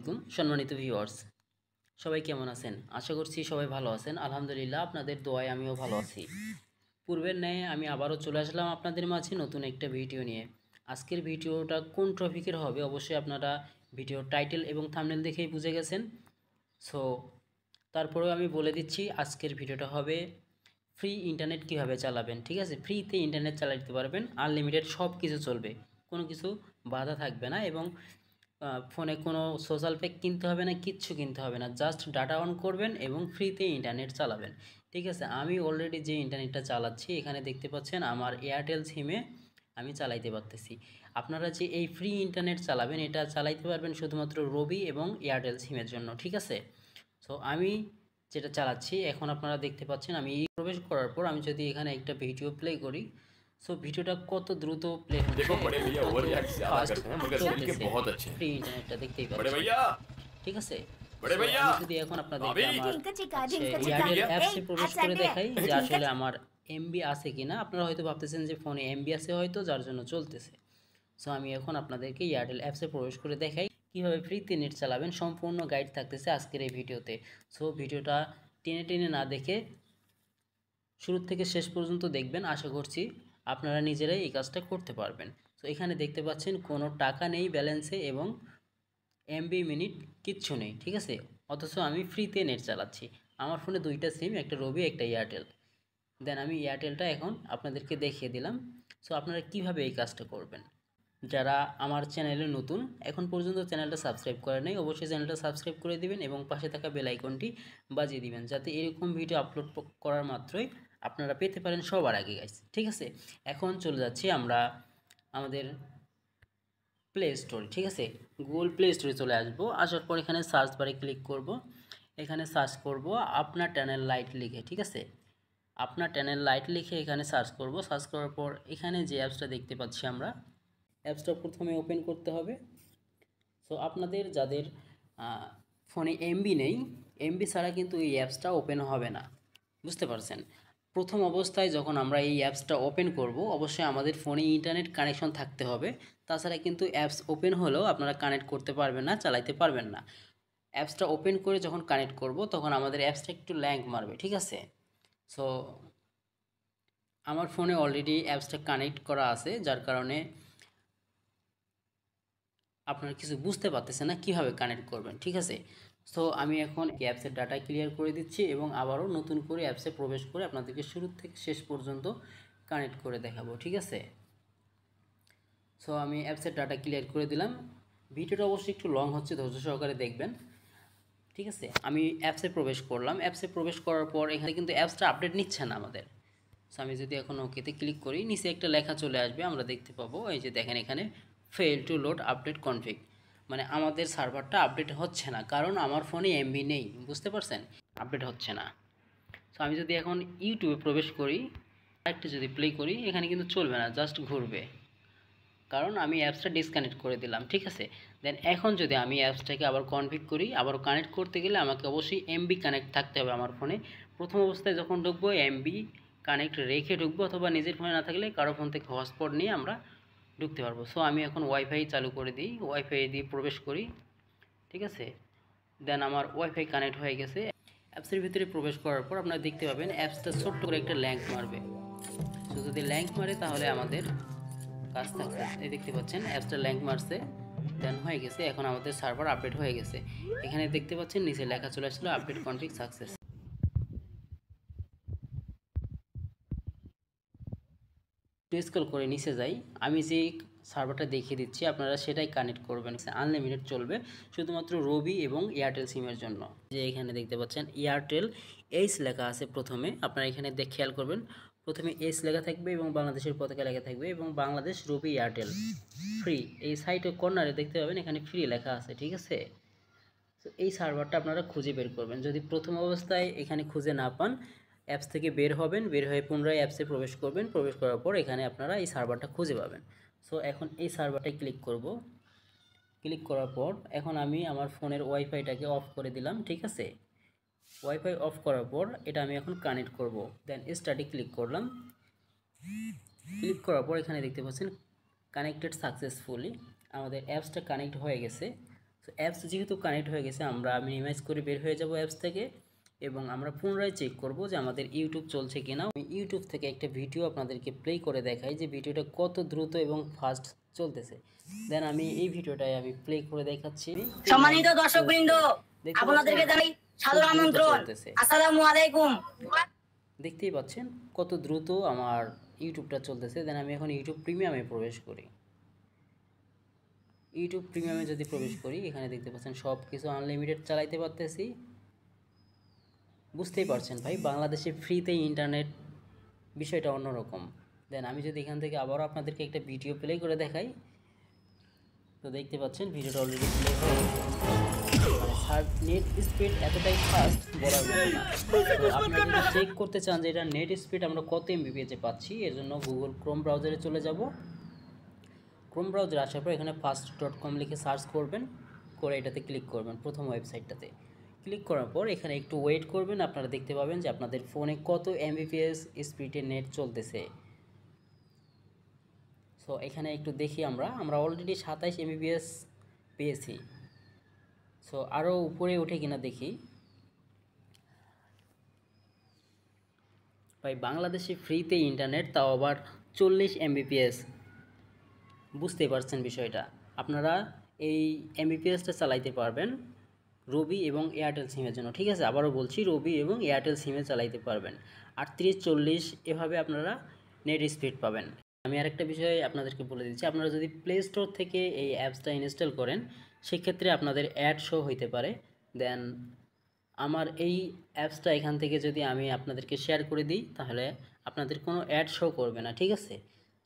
আলাইকুম সম্মানিত ভিউয়ার্স, সবাই কেমন আছেন? আশা করছি সবাই ভালো আছেন। আলহামদুলিল্লাহ, আপনাদের দোয়ায় আমিও ভালো আছি। পূর্বের ন্যায় আমি আবারও চলে আসলাম আপনাদের মাঝে নতুন একটা ভিডিও নিয়ে। আজকের ভিডিওটা কোন টপিকের হবে অবশ্যই আপনারা ভিডিওর টাইটেল এবং থাম্বনেল দেখেই বুঝে গেছেন। সো তারপরেও আমি বলে দিচ্ছি, আজকের ভিডিওটা হবে ফ্রি ইন্টারনেট কিভাবে চালাবেন। ঠিক আছে, ফ্রিতে ইন্টারনেট চালাতে পারবেন, আনলিমিটেড সব কিছু চলবে, কোনো কিছু বাধা থাকবে না এবং ফোনে কোনো সোশ্যাল প্যাক কিনতে হবে না, কিচ্ছু কিনতে হবে না, জাস্ট ডাটা অন করবেন এবং ফ্রিতে ইন্টারনেট চালাবেন। ঠিক আছে, আমি অলরেডি যে ইন্টারনেটটা চালাচ্ছি এখানে দেখতে পাচ্ছেন আমার এয়ারটেল সিমে আমি চালাইতে পারতেছি। আপনারা যে এই ফ্রি ইন্টারনেট চালাবেন এটা চালাইতে পারবেন শুধুমাত্র রবি এবং এয়ারটেল সিমের জন্য। ঠিক আছে, সো আমি যেটা চালাচ্ছি এখন আপনারা দেখতে পাচ্ছেন, আমি প্রবেশ করার পর আমি যদি এখানে একটা ভিডিও প্লে করি, সো ভিডিওটা কত দ্রুত প্লে হচ্ছে, देखो बड़े भैया ओवर रिएक्ट ज्यादा करते हैं मगर स्किल के बहुत अच्छे ফ্রি हैं। ইন্টারনেটটা দেখতেই बड़े পাচ্ছেন। भैया ঠিক আছে, बड़े So, भैया আমি যদি এখন আপনাদেরকে भाभी আমার এয়ারটেল অ্যাপসে প্রবেশ করে দেখাই যে আসলে আমার এমবি আছে কিনা। আপনারা হয়তো ভাবতেছেন যে ফোনে এমবি আছে হয়তো, যার জন্য চলতেছে। সো আমি এখন আপনাদেরকে এয়ারটেল অ্যাপসে প্রবেশ করে দেখাই কীভাবে ফ্রিতে নেট চালাবেন। সম্পূর্ণ গাইড থাকতেছে আজকের এই ভিডিওতে। সো ভিডিওটা টেনে টেনে না দেখে শুরু থেকে শেষ পর্যন্ত দেখবেন, আশা করছি আপনারা নিজেরাই এই কাজটা করতে পারবেন। সো এখানে দেখতে পাচ্ছেন কোনো টাকা নেই ব্যালেন্সে এবং এমবি মিনিট কিচ্ছু নেই। ঠিক আছে, অথচ আমি ফ্রিতে নেট চালাচ্ছি। আমার ফোনে দুইটা সিম, একটা রবি একটা এয়ারটেল। দেন আমি এয়ারটেলটা এখন আপনাদেরকে দেখিয়ে দিলাম। সো আপনারা কিভাবে এই কাজটা করবেন। যারা আমার চ্যানেলে নতুন, এখন পর্যন্ত চ্যানেলটা সাবস্ক্রাইব করে নেই, অবশ্যই চ্যানেলটা সাবস্ক্রাইব করে দিবেন এবং পাশে থাকা বেল আইকনটি বাজিয়ে দিবেন, যাতে এরকম ভিডিও আপলোড করার মাত্রই আপনারা পেতে পারেন সবার আগে গাইস। ঠিক আছে, এখন চলে যাচ্ছি আমরা আমাদের প্লে স্টোর। ঠিক আছে, গুগল প্লে স্টোরে চলে আসবো। আসার পর এখানে সার্চ বারে ক্লিক করব। এখানে সার্চ করব আপনার টানেল লাইট লিখে। ঠিক আছে, আপনার টানেল লাইট লিখে এখানে সার্চ করব। সার্চ করার পর এখানে যে অ্যাপসটা দেখতে পাচ্ছি আমরা, অ্যাপসটা প্রথমে ওপেন করতে হবে। সো আপনাদের যাদের ফোনে এমবি নেই, এমবি ছাড়া কিন্তু এই অ্যাপসটা ওপেন হবে না, বুঝতে পারছেন? প্রথম অবস্থায় যখন আমরা এই অ্যাপসটা ওপেন করব অবশ্যই আমাদের ফোনে ইন্টারনেট কানেকশন থাকতে হবে, তাছাড়া কিন্তু অ্যাপস ওপেন হলেও আপনারা কানেক্ট করতে পারবেন না, চালাইতে পারবেন না। অ্যাপসটা ওপেন করে যখন কানেক্ট করব তখন আমাদের অ্যাপসটা একটু ল্যাগ মারবে। ঠিক আছে, সো আমার ফোনে অলরেডি অ্যাপসটা কানেক্ট করা আছে, যার কারণে আপনারা কিছু বুঝতে পারতেছেন না কীভাবে কানেক্ট করবেন। ঠিক আছে, সো আমি এখন অ্যাপসের ডাটা ক্লিয়ার করে দিচ্ছি এবং আবারও নতুন করে অ্যাপসে প্রবেশ করে আপনাদেরকে শুরু থেকে শেষ পর্যন্ত কানেক্ট করে দেখাবো। ঠিক আছে, সো আমি অ্যাপসের ডাটা ক্লিয়ার করে দিলাম। ভিডিওটা অবশ্যই একটু লং হচ্ছে, ধৈর্য সহকারে দেখবেন। ঠিক আছে, আমি অ্যাপসে প্রবেশ করলাম। অ্যাপসে প্রবেশ করার পর এখানে কিন্তু অ্যাপসটা আপডেট নিচ্ছে না আমাদের। সো আমি যদি এখন ওকেতে ক্লিক করি, নিচে একটা লেখা চলে আসবে, আমরা দেখতে পাবো এই যে দেখেন এখানে fail to load update config, মানে আমাদের সার্ভারটা আপডেট হচ্ছে না, কারণ আমার ফোনে এমবি নেই। বুঝতে পারছেন, আপডেট হচ্ছে না। সো আমি যদি এখন ইউটিউবে প্রবেশ করি, একটা যদি প্লে করি, এখানে কিন্তু চলবে না, জাস্ট ঘুরবে, কারণ আমি অ্যাপসটা ডিসকানেক্ট করে দিলাম। ঠিক আছে, দেন এখন যদি আমি অ্যাপসটাকে আবার কনফিগ করি, আবার কানেক্ট করতে গেলে আমাকে অবশ্যই এমবি কানেক্ট থাকতে হবে আমার ফোনে। প্রথম অবস্থায় যখন ঢুকবো এমবি কানেক্ট রেখে ঢুকবো, অথবা নিজের ফোনে না থাকলে কারো ফোন থেকে হটস্পট নিয়ে আমরা ঢুকতে পারবো। সো আমি এখন ওয়াইফাই চালু করে দিই, ওয়াইফাই দিয়ে প্রবেশ করি। ঠিক আছে, দেন আমার ওয়াইফাই কানেক্ট হয়ে গেছে। অ্যাপসের ভিতরে প্রবেশ করার পর আপনারা দেখতে পাবেন অ্যাপসটা ছোট্ট করে একটা ল্যাঙ্ক মারবে। সো যদি ল্যাঙ্ক মারে তাহলে আমাদের কাজ থাকছে। এই দেখতে পাচ্ছেন অ্যাপসটা ল্যাঙ্ক মারছে, দেন হয়ে গেছে। এখন আমাদের সার্ভার আপডেট হয়ে গেছে। এখানে দেখতে পাচ্ছেন নিচে লেখা চলে আসলো আপডেট কনফিগ সাকসেস। স্ক্রল করে নিচে যাই, আমি যে সার্ভারটা দেখিয়ে দিচ্ছি আপনারা সেটাই কানেক্ট করবেন। আনলিমিটেড চলবে শুধুমাত্র রবি এবং এয়ারটেল সিমের জন্য। যে এখানে দেখতে পাচ্ছেন এয়ারটেল এইচ লেখা আছে প্রথমে, আপনারা এখানে খেয়াল করবেন, প্রথমে এইচ লেখা থাকবে এবং বাংলাদেশের পতাকা লেখা থাকবে এবং বাংলাদেশ রবি এয়ারটেল ফ্রি। এই সাইটের কর্নারে দেখতে পাবেন এখানে ফ্রি লেখা আছে। ঠিক আছে, তো এই সার্ভারটা আপনারা খুঁজে বের করবেন। যদি প্রথম অবস্থায় এখানে খুঁজে না পান, অ্যাপস থেকে বের হবেন, বের হয়ে পুনরায় অ্যাপসে প্রবেশ করবেন। প্রবেশ করার পর এখানে আপনারা এই সার্ভারটা খুঁজে পাবেন। সো এখন এই সার্ভারটায় ক্লিক করব। ক্লিক করার পর এখন আমি আমার ফোনের ওয়াইফাইটাকে অফ করে দিলাম। ঠিক আছে, ওয়াইফাই অফ করার পর এটা আমি এখন কানেক্ট করব। দেন স্টার্টে ক্লিক করলাম। ক্লিক করার পর এখানে দেখতে পাচ্ছেন কানেক্টেড সাকসেসফুলি, আমাদের অ্যাপসটা কানেক্ট হয়ে গেছে। সো অ্যাপস যেহেতু কানেক্ট হয়ে গেছে, আমরা মিনিমাইজ করে বের হয়ে যাব অ্যাপস থেকে এবং আমরা পুনরায় চেক করব যে আমাদের ইউটিউব চলছে কিনা। আমি ইউটিউব থেকে একটা ভিডিও আপনাদেরকে প্লে করে দেখাই যে ভিডিওটা কত দ্রুত এবং ফাস্ট চলতেছে। দেন আমি এই ভিডিওটাই আমি প্লে করে দেখাচ্ছি। সম্মানিত দর্শকবৃন্দ, আপনাদেরকে জানাই সাদর আমন্ত্রণ। আসসালামু আলাইকুম। দেখতেই পাচ্ছেন কত দ্রুত আমার ইউটিউবটা চলতেছে। দেন আমি এখন ইউটিউব প্রিমিয়ামে প্রবেশ করি। ইউটিউব প্রিমিয়ামে যদি প্রবেশ করি, এখানে দেখতে পাচ্ছেন সব কিছু আনলিমিটেড চালাইতে পারতেছি। বুঝতেই পারছেন ভাই, বাংলাদেশে ফ্রিতে ইন্টারনেট বিষয়টা অন্যরকম। দেন আমি যদি এখান থেকে আবারও আপনাদেরকে একটা ভিডিও প্লে করে দেখাই, তো দেখতে পাচ্ছেন ভিডিওটা অলরেডি প্লে হয়ে গেছে। নেট স্পিড এতটাই ফাস্ট বলার মতো না। তো আপনারা যদি চেক করতে চান যে এটা নেট স্পিড আমরা কত এমবিপিএসে পাচ্ছি, এর জন্য গুগল ক্রোম ব্রাউজারে চলে যাব। ক্রোম ব্রাউজারে আসার পর এখানে fast.com লিখে সার্চ করবেন, করে এটাতে ক্লিক করবেন। প্রথম ওয়েবসাইটটাতে ক্লিক করার পর এখানে একটু ওয়েট করবেন, আপনারা দেখতে পাবেন যে আপনাদের ফোনে কত এমবিপিএস স্পিডে নেট চলতেছে। সো এখানে একটু দেখি, আমরা অলরেডি 27 এমবিপিএস পেয়েছি। সো আরও উপরে উঠে কিনা দেখি। ভাই বাংলাদেশে ফ্রিতে ইন্টারনেট, তাও আবার 40 এমবিপিএস। বুঝতে পারছেন বিষয়টা। আপনারা এই এমবিপিএসটা চালাইতে পারবেন রবি এবং এয়ারটেল সিমের জন্য, ঠিক আছে? আবারও বলছি, রবি এবং এয়ারটেল সিমে চালাইতে পারবেন। 38-40 এভাবে আপনারা নেট স্পিড পাবেন। আমি আরেকটা বিষয় আপনাদেরকে বলে দিচ্ছি, আপনারা যদি প্লে স্টোর থেকে এই অ্যাপসটা ইনস্টল করেন, সেক্ষেত্রে আপনাদের অ্যাড শো হইতে পারে। দেন আমার এই অ্যাপসটা এখান থেকে যদি আমি আপনাদেরকে শেয়ার করে দিই, তাহলে আপনাদের কোনো অ্যাড শো করবে না, ঠিক আছে?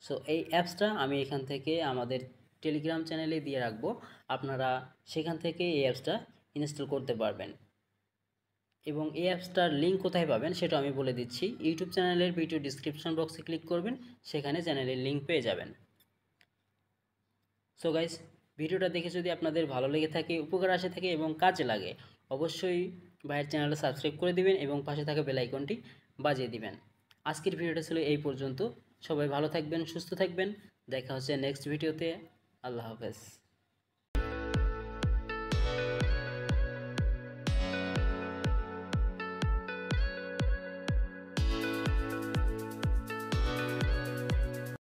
সো এই অ্যাপসটা আমি এখান থেকে আমাদের টেলিগ্রাম চ্যানেলে দিয়ে রাখবো, আপনারা সেখান থেকে এই অ্যাপসটা ইনস্টল করতে পারবেন। এবং এই অ্যাপসটার লিঙ্ক কোথায় পাবেন সেটা আমি বলে দিচ্ছি। ইউটিউব চ্যানেলের ভিডিও ডিসক্রিপশন বক্সে ক্লিক করবেন, সেখানে চ্যানেলের লিঙ্ক পেয়ে যাবেন। সো গাইস, ভিডিওটা দেখে যদি আপনাদের ভালো লেগে থাকে, উপকার আসে থাকে এবং কাজে লাগে, অবশ্যই ভাইয়ের চ্যানেলটা সাবস্ক্রাইব করে দিবেন এবং পাশে থাকা বেল আইকনটি বাজিয়ে দিবেন। আজকের ভিডিওটা ছিল এই পর্যন্ত। সবাই ভালো থাকবেন, সুস্থ থাকবেন। দেখা হচ্ছে নেক্সট ভিডিওতে। আল্লাহ হাফেজ।